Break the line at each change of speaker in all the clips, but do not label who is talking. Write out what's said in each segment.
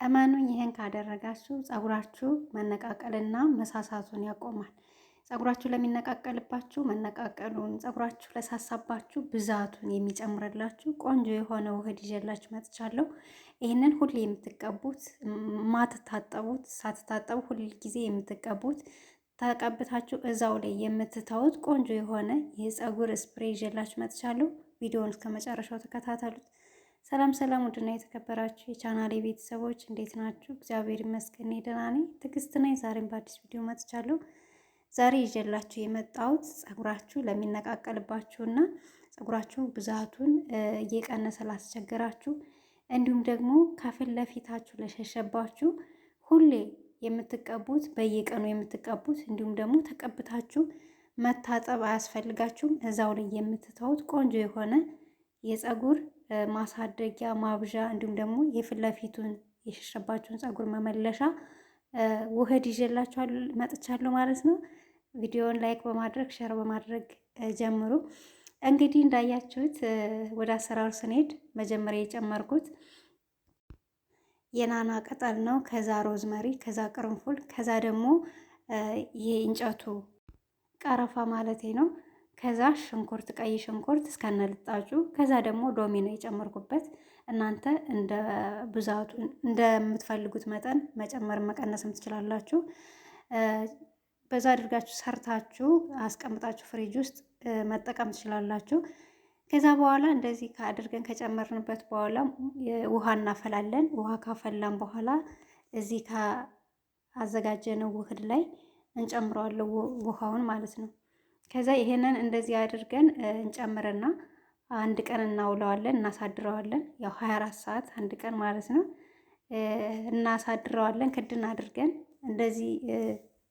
እመኑኝ ይሄን ካደረጋችሁ ፀጉራችሁ መነቃቀልና መሳሳቱን ያቆማል። ፀጉራችሁ ለሚነቃቀልባችሁ መነቃቀሉን፣ ፀጉራችሁ ለሳሳባችሁ ብዛቱን የሚጨምርላችሁ ቆንጆ የሆነ ውህድ ይዤላችሁ መጥቻለሁ። ይህንን ሁሌ የምትቀቡት ማትታጠቡት ሳትታጠቡ ሁል ጊዜ የምትቀቡት ተቀብታችሁ እዛው ላይ የምትተውት ቆንጆ የሆነ የፀጉር ስፕሬይ ይዤላችሁ መጥቻለሁ። ቪዲዮውን እስከ መጨረሻው ተከታተሉት። ሰላም ሰላም፣ ውድና የተከበራችሁ የቻናሌ ቤተሰቦች እንዴት ናችሁ? እግዚአብሔር ይመስገን ደህና ነኝ። ትዕግስት ነኝ። ዛሬም በአዲስ ቪዲዮ መጥቻለሁ። ዛሬ ይዤላችሁ የመጣሁት ፀጉራችሁ ለሚነቃቀልባችሁና ፀጉራችሁ ብዛቱን እየቀነሰ ላስቸገራችሁ እንዲሁም ደግሞ ከፊት ለፊታችሁ ለሸሸባችሁ ሁሌ የምትቀቡት በየቀኑ የምትቀቡት እንዲሁም ደግሞ ተቀብታችሁ መታጠብ አያስፈልጋችሁም እዛው ላይ የምትተውት ቆንጆ የሆነ የፀጉር ማሳደጊያ ማብዣ እንዲሁም ደግሞ የፊት ለፊቱን የሸሸባችሁን ፀጉር መመለሻ ውህድ ይዤላችሁ መጥቻለሁ ማለት ነው። ቪዲዮውን ላይክ በማድረግ ሼር በማድረግ ጀምሩ። እንግዲህ እንዳያችሁት ወደ አሰራሩ ስንሄድ መጀመሪያ የጨመርኩት የናና ቅጠል ነው። ከዛ ሮዝመሪ፣ ከዛ ቅርንፉል፣ ከዛ ደግሞ የእንጨቱ ቀረፋ ማለቴ ነው። ከዛ ሽንኩርት፣ ቀይ ሽንኩርት እስከነልጣጩ፣ ከዛ ደግሞ ሎሚ ነው የጨመርኩበት። እናንተ እንደ ብዛቱ እንደምትፈልጉት መጠን መጨመር መቀነስም ትችላላችሁ። በዛ አድርጋችሁ ሰርታችሁ አስቀምጣችሁ ፍሪጅ ውስጥ መጠቀም ትችላላችሁ። ከዛ በኋላ እንደዚህ አድርገን ከጨመርንበት በኋላ ውሃ እናፈላለን። ውሃ ካፈላን በኋላ እዚህ ካዘጋጀነው ውህድ ላይ እንጨምረዋለን ውሃውን ማለት ነው። ከዛ ይሄንን እንደዚህ አድርገን እንጨምርና አንድ ቀን እናውለዋለን፣ እናሳድረዋለን። ያው 24 ሰዓት አንድ ቀን ማለት ነው። እናሳድረዋለን ክድን አድርገን እንደዚህ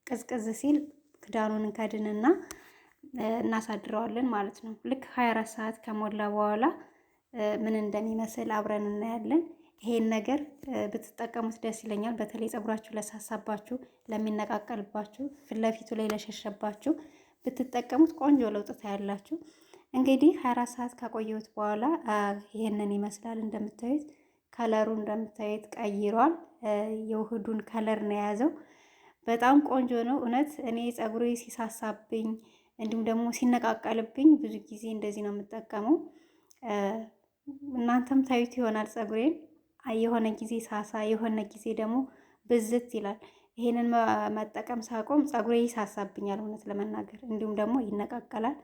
ቅዝቅዝ ሲል ክዳኑን እንከድንና እናሳድረዋለን ማለት ነው። ልክ 24 ሰዓት ከሞላ በኋላ ምን እንደሚመስል አብረን እናያለን። ይሄን ነገር ብትጠቀሙት ደስ ይለኛል። በተለይ ፀጉራችሁ ለሳሳባችሁ፣ ለሚነቃቀልባችሁ፣ ፊት ለፊቱ ላይ ለሸሸባችሁ ብትጠቀሙት ቆንጆ ለውጥ ታያላችሁ። እንግዲህ 24 ሰዓት ካቆየሁት በኋላ ይሄንን ይመስላል። እንደምታዩት ከለሩ እንደምታዩት ቀይሯል። የውህዱን ከለር ነው የያዘው። በጣም ቆንጆ ነው እውነት። እኔ ፀጉሬ ሲሳሳብኝ እንዲሁም ደግሞ ሲነቃቀልብኝ ብዙ ጊዜ እንደዚህ ነው የምጠቀመው። እናንተም ታዩት ይሆናል ፀጉሬን የሆነ ጊዜ ሳሳ፣ የሆነ ጊዜ ደግሞ ብዝት ይላል። ይሄንን መጠቀም ሳቆም ፀጉሬ ይሳሳብኛል እውነት ለመናገር እንዲሁም ደግሞ ይነቃቀላል።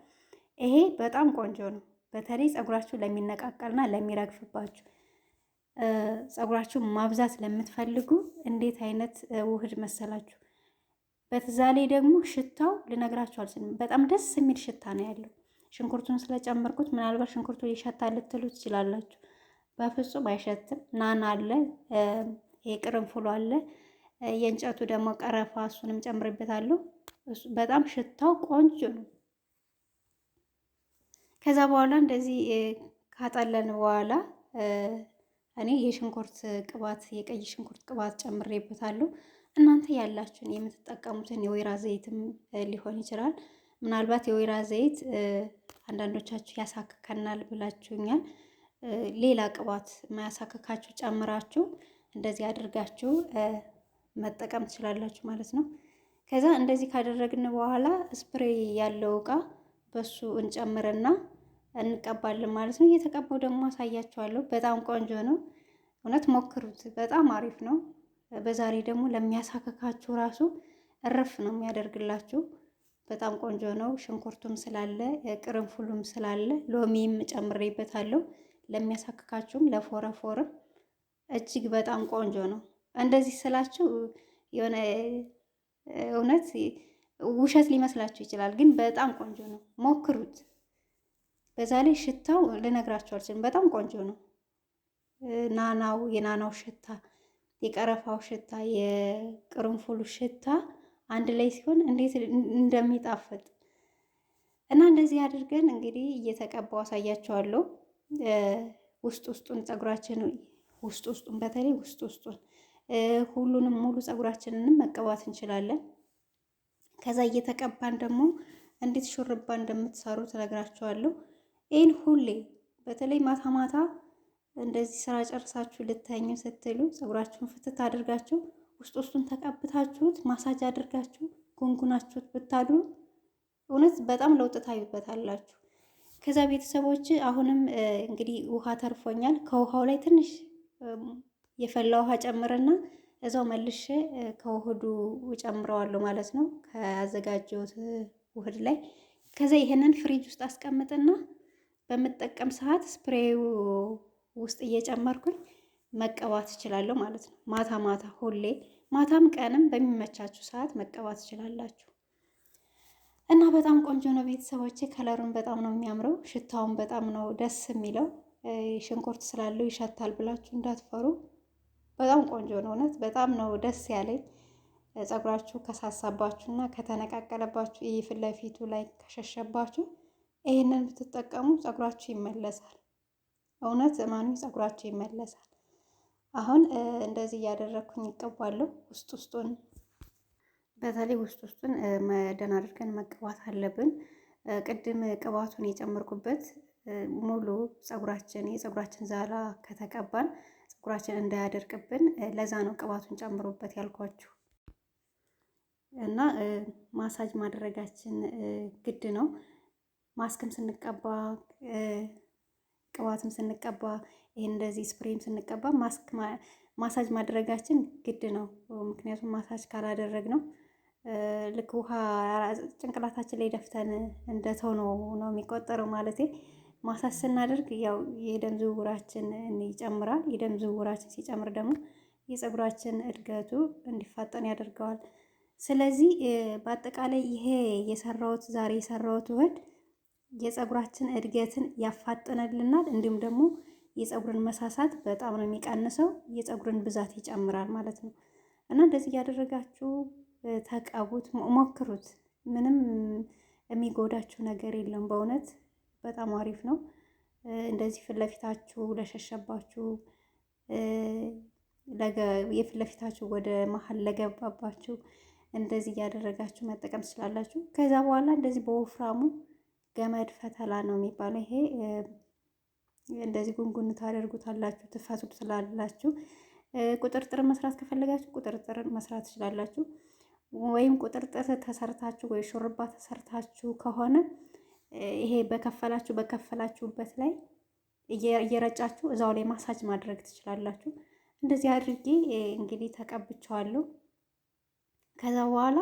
ይሄ በጣም ቆንጆ ነው። በተለይ ፀጉራችሁ ለሚነቃቀልና ለሚረግፍባችሁ፣ ፀጉራችሁ ማብዛት ለምትፈልጉ እንዴት አይነት ውህድ መሰላችሁ! በዛ ላይ ደግሞ ሽታው ልነግራችሁ አልችልም። በጣም ደስ የሚል ሽታ ነው ያለው። ሽንኩርቱን ስለጨመርኩት ምናልባት ሽንኩርቱ ይሸታል ልትሉ ትችላላችሁ። በፍጹም አይሸትም። ናና አለ፣ የቅርንፉሉ አለ፣ የእንጨቱ ደግሞ ቀረፋ እሱንም ጨምርበታለሁ። በጣም ሽታው ቆንጆ ነው። ከዛ በኋላ እንደዚህ ካጠለን በኋላ እኔ የሽንኩርት ቅባት የቀይ ሽንኩርት ቅባት ጨምሬበታለሁ። እናንተ ያላችሁን የምትጠቀሙትን የወይራ ዘይትም ሊሆን ይችላል። ምናልባት የወይራ ዘይት አንዳንዶቻችሁ ያሳክከናል ብላችሁኛል። ሌላ ቅባት ማያሳክካችሁ ጨምራችሁ እንደዚህ አድርጋችሁ መጠቀም ትችላላችሁ ማለት ነው። ከዛ እንደዚህ ካደረግን በኋላ ስፕሬይ ያለው እቃ በሱ እንጨምርና እንቀባለን ማለት ነው። እየተቀባው ደግሞ አሳያችኋለሁ። በጣም ቆንጆ ነው እውነት፣ ሞክሩት። በጣም አሪፍ ነው። በዛሬ ደግሞ ለሚያሳክካችሁ ራሱ እረፍ ነው የሚያደርግላችሁ። በጣም ቆንጆ ነው። ሽንኩርቱም ስላለ ቅርንፉሉም ስላለ ሎሚም ጨምሬበታለሁ። ለሚያሳክካችሁም ለፎረፎርም እጅግ በጣም ቆንጆ ነው። እንደዚህ ስላችሁ የሆነ እውነት ውሸት ሊመስላችሁ ይችላል፣ ግን በጣም ቆንጆ ነው። ሞክሩት። በዛ ላይ ሽታው ልነግራችሁ አልችልም። በጣም ቆንጆ ነው። የናናው ሽታ፣ የቀረፋው ሽታ፣ የቅርንፉሉ ሽታ አንድ ላይ ሲሆን እንዴት እንደሚጣፍጥ እና እንደዚህ አድርገን እንግዲህ እየተቀባው አሳያቸዋለሁ። ውስጡን ፀጉራችን ውስጡን በተለይ ውስጡን ሁሉንም ሙሉ ፀጉራችንንም መቀባት እንችላለን። ከዛ እየተቀባን ደግሞ እንዴት ሹርባ እንደምትሰሩ ትነግራቸዋለሁ። ይህን ሁሌ በተለይ ማታ ማታ እንደዚህ ስራ ጨርሳችሁ ልተኙ ስትሉ ፀጉራችሁን ፍትት አድርጋችሁ ውስጡን ተቀብታችሁት ማሳጅ አድርጋችሁ ጉንጉናችሁት ብታድሩ እውነት በጣም ለውጥ ታዩበታላችሁ። ከዛ ቤተሰቦች አሁንም እንግዲህ ውሃ ተርፎኛል። ከውሃው ላይ ትንሽ የፈላ ውሃ ጨምርና እዛው መልሼ ከውህዱ ጨምረዋለሁ ማለት ነው፣ ከያዘጋጀሁት ውህድ ላይ። ከዛ ይሄንን ፍሪጅ ውስጥ አስቀምጥና በምጠቀም ሰዓት ስፕሬው ውስጥ እየጨመርኩኝ መቀባት እችላለሁ ማለት ነው። ማታ ማታ ሁሌ ማታም ቀንም በሚመቻችሁ ሰዓት መቀባት ትችላላችሁ። እና በጣም ቆንጆ ነው ቤተሰቦቼ። ከለሩን በጣም ነው የሚያምረው፣ ሽታውን በጣም ነው ደስ የሚለው። ሽንኩርት ስላለው ይሸታል ብላችሁ እንዳትፈሩ። በጣም ቆንጆ ነው እውነት፣ በጣም ነው ደስ ያለኝ። ፀጉራችሁ ከሳሳባችሁ እና ከተነቃቀለባችሁ ይህ ፊት ለፊቱ ላይ ከሸሸባችሁ ይህንን ብትጠቀሙ ፀጉራችሁ ይመለሳል። እውነት እማኑ፣ ፀጉራችሁ ይመለሳል። አሁን እንደዚህ እያደረግኩኝ ይቀባለሁ። ውስጡን በተለይ ውስጡን መደን አድርገን መቀባት አለብን። ቅድም ቅባቱን የጨመርኩበት ሙሉ የፀጉራችን ዛላ ከተቀባን ፀጉራችን እንዳያደርቅብን ለዛ ነው ቅባቱን ጨምሮበት ያልኳችሁ። እና ማሳጅ ማድረጋችን ግድ ነው። ማስክም ስንቀባ ቅባትም ስንቀባ ይሄን እንደዚህ ስፕሬም ስንቀባ ማሳጅ ማድረጋችን ግድ ነው። ምክንያቱም ማሳጅ ካላደረግ ነው ልክ ውሃ ጭንቅላታችን ላይ ደፍተን እንደተው ነው የሚቆጠረው ማለቴ። ማሳጅ ስናደርግ ያው የደም ዝውውራችን ይጨምራል። የደም ዝውውራችን ሲጨምር ደግሞ የፀጉራችን እድገቱ እንዲፋጠን ያደርገዋል። ስለዚህ በአጠቃላይ ይሄ ዛሬ የሰራሁት ውህድ የፀጉራችን እድገትን ያፋጥንልናል። እንዲሁም ደግሞ የፀጉርን መሳሳት በጣም ነው የሚቀንሰው፣ የፀጉርን ብዛት ይጨምራል ማለት ነው። እና እንደዚህ እያደረጋችሁ ተቀቡት፣ ሞክሩት። ምንም የሚጎዳችሁ ነገር የለም። በእውነት በጣም አሪፍ ነው። እንደዚህ ፊት ለፊታችሁ ለሸሸባችሁ፣ የፊት ለፊታችሁ ወደ መሀል ለገባባችሁ እንደዚህ እያደረጋችሁ መጠቀም ትችላላችሁ። ከዛ በኋላ እንደዚህ በወፍራሙ ገመድ ፈተላ ነው የሚባለው ይሄ። እንደዚህ ጉንጉን ታደርጉታላችሁ፣ ትፈቱት ስላላችሁ። ቁጥርጥር መስራት ከፈለጋችሁ ቁጥርጥር መስራት ትችላላችሁ። ወይም ቁጥርጥር ተሰርታችሁ ወይ ሹርባ ተሰርታችሁ ከሆነ ይሄ በከፈላችሁበት ላይ እየረጫችሁ እዛው ላይ ማሳጅ ማድረግ ትችላላችሁ። እንደዚህ አድርጌ እንግዲህ ተቀብቼዋለሁ። ከዛ በኋላ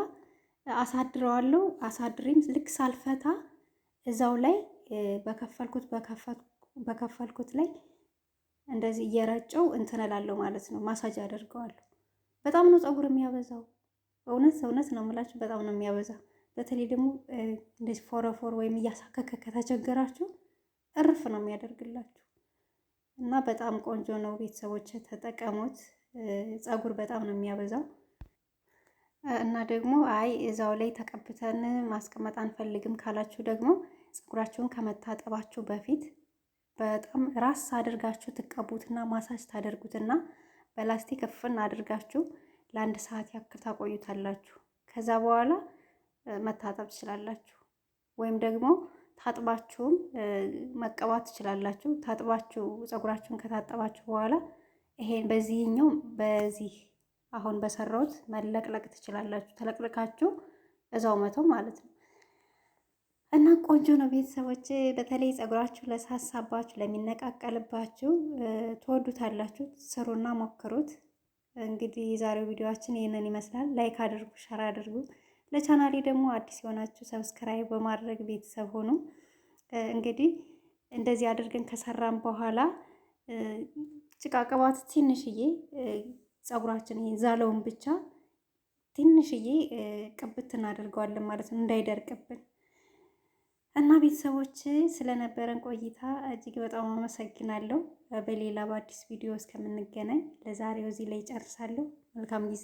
አሳድረዋለሁ። አሳድሬም ልክ ሳልፈታ እዛው ላይ በከፈልኩት ላይ እንደዚህ እየረጨው እንትን እላለሁ ማለት ነው። ማሳጅ አደርገዋለሁ። በጣም ነው ፀጉር የሚያበዛው። እውነት ነው የምላችሁ፣ በጣም ነው የሚያበዛው። በተለይ ደግሞ እንደዚህ ፎረፎር ወይም እያሳከከ ከተቸገራችሁ እርፍ ነው የሚያደርግላችሁ። እና በጣም ቆንጆ ነው ቤተሰቦች፣ ተጠቀሙት። ፀጉር በጣም ነው የሚያበዛው። እና ደግሞ አይ እዛው ላይ ተቀብተን ማስቀመጥ አንፈልግም ካላችሁ ደግሞ ፀጉራችሁን ከመታጠባችሁ በፊት በጣም ራስ አድርጋችሁ ትቀቡትና ማሳጅ ታደርጉትና በላስቲክ እፍን አድርጋችሁ ለ1 ሰዓት ያክል ታቆዩታላችሁ። ከዛ በኋላ መታጠብ ትችላላችሁ። ወይም ደግሞ ታጥባችሁም መቀባት ትችላላችሁ። ታጥባችሁ ፀጉራችሁን ከታጠባችሁ በኋላ ይሄን በዚህ አሁን በሰራሁት መለቅለቅ ትችላላችሁ። ተለቅልቃችሁ እዛው መተው ማለት ነው። እና ቆንጆ ነው ቤተሰቦች። በተለይ ፀጉራችሁ ለሳሳባችሁ፣ ለሚነቃቀልባችሁ ትወዱታላችሁ። ስሩና ሞክሩት። እንግዲህ የዛሬው ቪዲዮአችን ይህንን ይመስላል። ላይክ አድርጉ፣ ሸር አድርጉ። ለቻናሌ ደግሞ አዲስ የሆናችሁ ሰብስክራይብ በማድረግ ቤተሰብ ሆኑ። እንግዲህ እንደዚህ አድርገን ከሰራን በኋላ ጭቃ ቅባት ትንሽዬ ፀጉራችን ዛለውን ብቻ ትንሽዬ ቅብት እናደርገዋለን ማለት ነው፣ እንዳይደርቅብን። እና ቤተሰቦች ስለነበረን ቆይታ እጅግ በጣም አመሰግናለሁ። በሌላ በአዲስ ቪዲዮ እስከምንገናኝ ለዛሬው እዚህ ላይ ጨርሳለሁ። መልካም ጊዜ